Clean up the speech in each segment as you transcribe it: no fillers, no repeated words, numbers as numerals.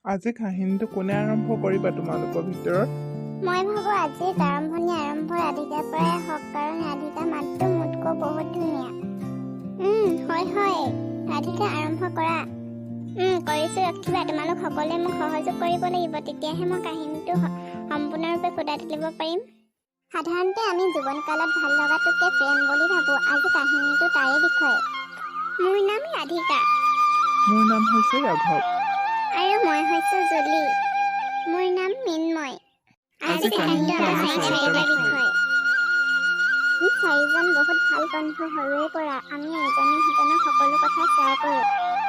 আজি কাহিনীটো কোনে আৰম্ভ কৰিবা তোমালোকৰ ভিতৰত? মই ভাবো আজিৰ আৰম্ভণি ৰাধিকাৰ পৰাই হওক, কাৰণ ৰাধিকা মাতটো মোতকৈ বহুত ধুনীয়া। হয় ৰাধিকা আৰম্ভ কৰা। কৰিছো, ৰখিবা। তোমালোক সকলোৱে মোক সহযোগ কৰিব লাগিব, তেতিয়াহে মই কাহিনীটো সম্পূৰ্ণৰূপে ফুটাই তুলিব পাৰিম। সাধাৰণতে আমি জীৱনকালত ভাল লগাটোকে প্ৰেম বুলি ভাবো। আজি কাহিনীটো তাৰে বিষয়ে। মোৰ নাম ৰাধিকা। মোৰ নাম হৈছে ৰাঘৱ। আৰু মই হৈছো জুলি। মোৰ নাম মিন্ময়। আজি কাহিনীটো আমাৰ চাৰিটাৰ বিষয়ে। আমি চাৰিজন বহুত ভাল বন্ধু সৰুৰে পৰা। আমি ইজনে সিজনক সকলো কথা শ্বেয়াৰ কৰো।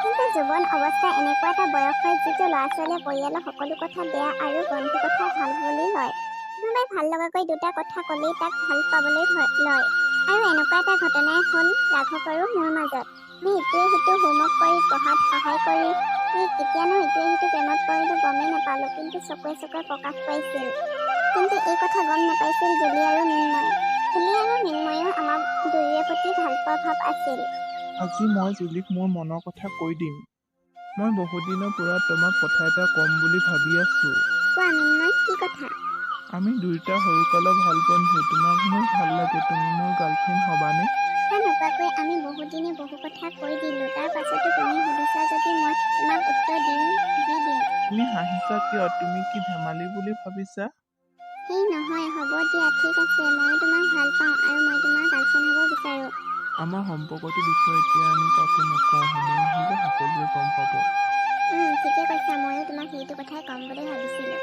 কিন্তু যৌৱন অৱস্থা এনেকুৱা এটা বয়স হয় যিটো ল'ৰা ছোৱালীয়ে পৰিয়ালৰ সকলো কথা বেয়া আৰু বন্ধু কথা ভাল বুলি লয়। কোনোবাই ভাল লগাকৈ দুটা কথা ক'লেই তাক ভাল পাবলৈ লয়। আৰু এনেকুৱা এটা ঘটনাই হ'ল ৰাঘৱ আৰু মোৰ মাজত। আমি ইটোৱে সিটো হোমৱৰ্ক কৰি, পঢ়াত সহায় কৰি কেতিয়ানো ইটোৱে সিটো প্ৰেমত পৰিলো গমেই নাপালো, কিন্তু চকুৱে চকুৱে প্ৰকাশ পাইছিল। কিন্তু এই কথা গম নাপাইছিল জুলি আৰু মিন্ময়ে। জুলি আৰু মিন্ময়েও আমাৰ দুয়োৰে প্ৰতি ভাল পোৱা ভাৱ আছিল। আজি মই জুলিক মোৰ মনৰ কথা কৈ দিম। মই বহুদিনৰ পৰা তোমাক কথা এটা ক'ম বুলি ভাবি আছো। কোৱা মিন্ময়, কি কথা? আমি দুয়োটা সৰুকালৰ ভাল বন্ধু। তোমাক মোৰ ভাল লাগে, তুমি মোৰ গাৰ্লফ্ৰেণ্ড হবানে? নোকোৱাকৈ আমি বহুদিনে বহু কথা কৈ দিলো। তাৰ পাছতো তুমি সুধিছা যদি মই তোমাক উত্তৰ দি দিম। তুমি হাঁহিছা কিয়? তুমি কি ধেমালি বুলি ভাবিছা? সেই নহয়, হ'ব দিয়া, ঠিক আছে। ময়ো তোমাক ভাল পাওঁ আৰু মই তোমাৰ গাৰ্লফ্ৰেণ্ড হ'ব বিচাৰো। আমাৰ সম্পৰ্কটোৰ বিষয়ে এতিয়া আমি কাকো নকওঁ, সময় আহিলে সকলোৱে গম পাব। ঠিকে কৈছা, ময়ো তোমাক সেইটো কথাই ক'ম বুলি ভাবিছিলো।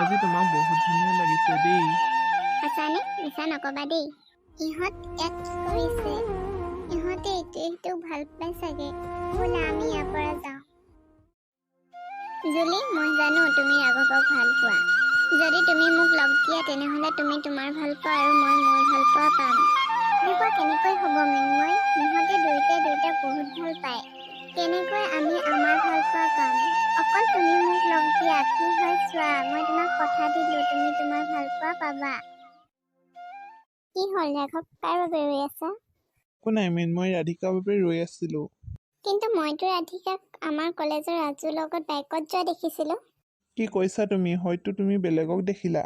আজি তোমাক বহুত ধুনীয়া লাগিছে দেই। সঁচানে? মিছা নকবা দেই। ইহঁত ইয়াত কি কৰিছে? ইহঁতে ইটোৱে সিটোক ভাল পাই চাগে। ব'লা আমি ইয়াৰ পৰা যাওঁ। জুলি, মই জানো তুমি ৰাঘৱক ভাল পোৱা। যদি তুমি মোক লগ দিয়া তেনেহ'লে তুমি তোমাৰ ভাল পোৱা আৰু মই মোৰ ভাল পোৱা পাম। এনেকুৱা কেনেকৈ হ'ব মিন্ময়? সিহঁতে দুয়োটাক বহুত ভাল পায়। কেনেকৈ আমি আমাৰ ভাল পোৱা পাম? অকল তুমি মোক লগ দিয়া, কি হয় চোৱা। মই তোমাক কথা দিলো, তুমি তোমাৰ ভাল পোৱা পাবা। কি হ'ল ৰাঘৱ, কাৰ বাবে ৰৈ আছা? একো নাই মিন্ময়, ৰাধিকাৰ বাবে ৰৈ আছিলো। কিন্তু মইতো ৰাধিকাক আমাৰ কলেজৰ ৰাজুৰ লগত বাইকত যোৱা দেখিছিলো। কি কৈছা তুমি? হয়তো তুমি বেলেগক দেখিলা।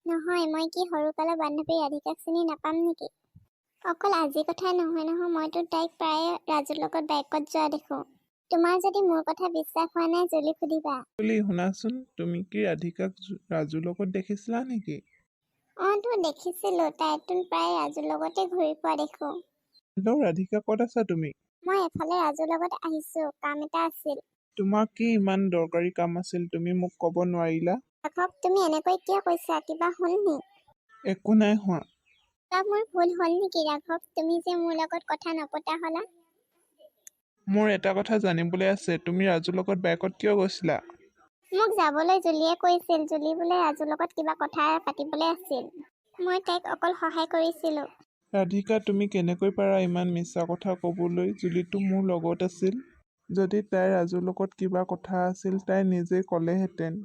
নহয়, মই কি সৰুকালৰ বান্ধৱী ৰাধিকাক চিনি নাপাম নেকি? অকল আজি কথা নহয়, মইতো তাইক প্ৰায়ে ৰাজুৰ লগত বাইকত যোৱা দেখো। তোমাৰ যদি মোৰ কথা বিশ্বাস হোৱা নাই জুলিক সুধিবা। জুলি, শুনাচোন, তুমি কি ৰাধিকাক ৰাজুৰ লগত দেখিছিলা নেকি? তো দেখিছিলো, তাইতো প্ৰায় ৰাজুৰ লগতে ঘূৰি ফুৰা দেখো। হেল্ল' ৰাধিকা, ক'ত আছা তুমি? মই এফালে ৰাজুৰ লগত আহিছো, কাম এটা আছিল। তোমাৰ কি ইমান দৰকাৰী কাম আছিল, তুমি মোক ক'ব নোৱাৰিলা? ৰাঘৱ, তুমি এনেকৈ কিয় কৈছা? কিবা হ'ল নি? একো নাই হোৱা। মোৰ ভুল হ'ল নেকি ৰাঘৱ? তুমি যে মোৰ লগত কথা নপতা হলা। মোৰ এটা কথা জানিবলৈ আছে, তুমি ৰাজুৰ লগত বাইকত কিয় গৈছিলা? মোক যাবলৈ জুলিয়ে কৈছিল। জুলি বোলে ৰাজুৰ লগত কিবা কথা পাতিবলৈ আছিল। মই তাইক অকল সহায় কৰিছিলো। ৰাধিকা, তুমি কেনেকৈ পাৰা ইমান মিছা কথা ক'বলৈ? জুলিটো মোৰ লগত আছিল। যদি তাই ৰাজুৰ লগত কিবা কথা আছিল তাই নিজেই ক'লেহেঁতেন।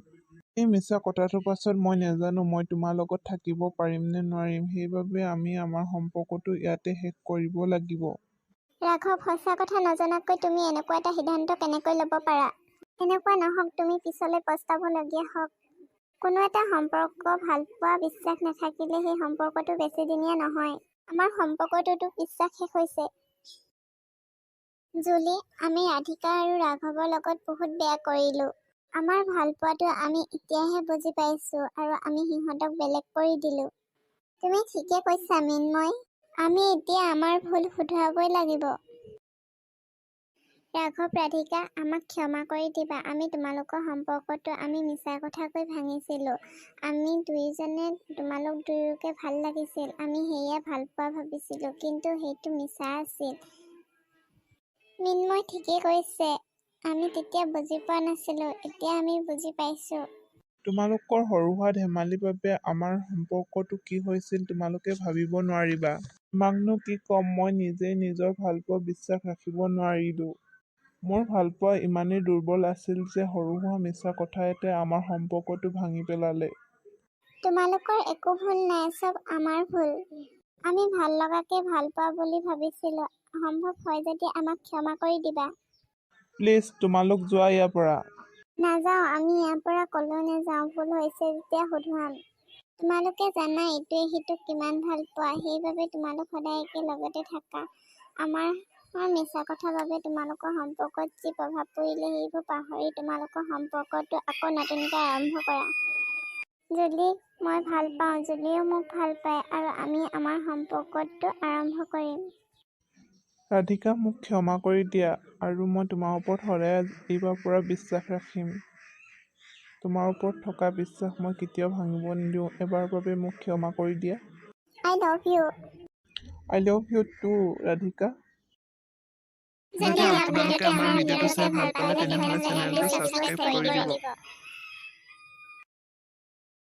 এই মিছা কথাটোৰ পাছত মই নাজানো মই তোমাৰ লগত থাকিব পাৰিম নে নোৱাৰিম। সেইবাবে আমি আমাৰ সম্পৰ্কটো ইয়াতে শেষ কৰিব লাগিব। ৰাঘৱ, সঁচা কথা নজনাকৈ তুমি এনেকুৱা এটা সিদ্ধান্ত কেনেকৈ ল'ব পাৰা? এনেকুৱা নহওক, তুমি পিছলৈ পস্তাবলগীয়া হওক। কোনো এটা সম্পৰ্ক ভাল পোৱা বিশ্বাস নাথাকিলে সেই সম্পৰ্কটো বেছিদিনীয়া নহয়। আমাৰ সম্পৰ্কটোতো বিশ্বাস শেষ হৈছে। জুলি, আমি ৰাধিকা আৰু ৰাঘৱৰ লগত বহুত বেয়া কৰিলো। আমাৰ ভাল পোৱাটো আমি এতিয়াহে বুজি পাইছো আৰু আমি সিহঁতক বেলেগ কৰি দিলো। তুমি ঠিকে কৈছা মিন্ময়। আমি এতিয়া আমাৰ ভুল শুধৰাবই লাগিব। ৰাঘৱ, ৰাধিকা, আমাক ক্ষমা কৰি দিবা। আমি তোমালোকৰ সম্পৰ্কটো আমি মিছা কথা কৈ ভাঙিছিলো। আমি দুয়োজনে তোমালোক দুয়োকে ভাল লাগিছিল। আমি সেয়ে ভাল পোৱা ভাবিছিলো, কিন্তু সেইটো মিছা আছিল। মিন্ময় ঠিকেই কৈছে। আমি তেতিয়া বুজি পোৱা নাছিলো, এতিয়া আমি বুজি পাইছো। তোমালোকৰ সৰু হোৱা ধেমালিৰ বাবে আমাৰ সম্পৰ্কটো কি হৈছিল তোমালোকে ভাবিব নোৱাৰিবা। তোমাকনো কি ক'ম, মই নিজেই নিজৰ ভালপোৱা বিশ্বাস ৰাখিব নোৱাৰিলো। মোৰ ভালপোৱা ইমানেই দুৰ্বল আছিল যে সৰু হোৱা মিছা কথা এটাই আমাৰ সম্পৰ্কটো ভাঙি পেলালে। তোমালোকৰ একো ভুল নাই, চব আমাৰ ভুল। আমি ভাল লগাকে ভাল পোৱা বুলি ভাবিছিলো। সম্ভৱ হয় যদি আমাক ক্ষমা কৰি দিবা। প্লিজ, তোমালোক যোৱা ইয়াৰ পৰা। নাযাওঁ, আমি ইয়াৰ পৰা কলৈও নাযাওঁ। ভুল হৈছে যেতিয়া শুধৰাম। তোমালোকে জানা ইটোৱে সিটোক কিমান ভাল পোৱা, সেইবাবে তোমালোক সদায় একেলগতে থাকা। আমাৰ মিছা কথাৰ বাবে তোমালোকৰ সম্পৰ্কত যি প্ৰভাৱ পৰিলে সেইবোৰ পাহৰি তোমালোকৰ সম্পৰ্কটো আকৌ নতুনকৈ আৰম্ভ কৰা। জুলিক মই ভাল পাওঁ, জুলিয়েও মোক ভাল পায় আৰু আমি আমাৰ সম্পৰ্কটো আৰম্ভ কৰিম। ৰাধিকা, মোক ক্ষমা কৰি দিয়া আৰু মই তোমাৰ ওপৰত সদায় এইবাৰ পৰা বিশ্বাস ৰাখিম। তোমাৰ ওপৰত থকা বিশ্বাস মই কেতিয়াও ভাঙিব নিদিওঁ। এবাৰৰ বাবে মোক ক্ষমা কৰি দিয়া। I love you. I love you too, Radhika. যদি আপোনালোকে আমাৰ ভিডিঅ'টো চাই ভাল পালে তেনেহ'লে চেনেলটো ছাবস্ক্ৰাইব কৰিব দিব।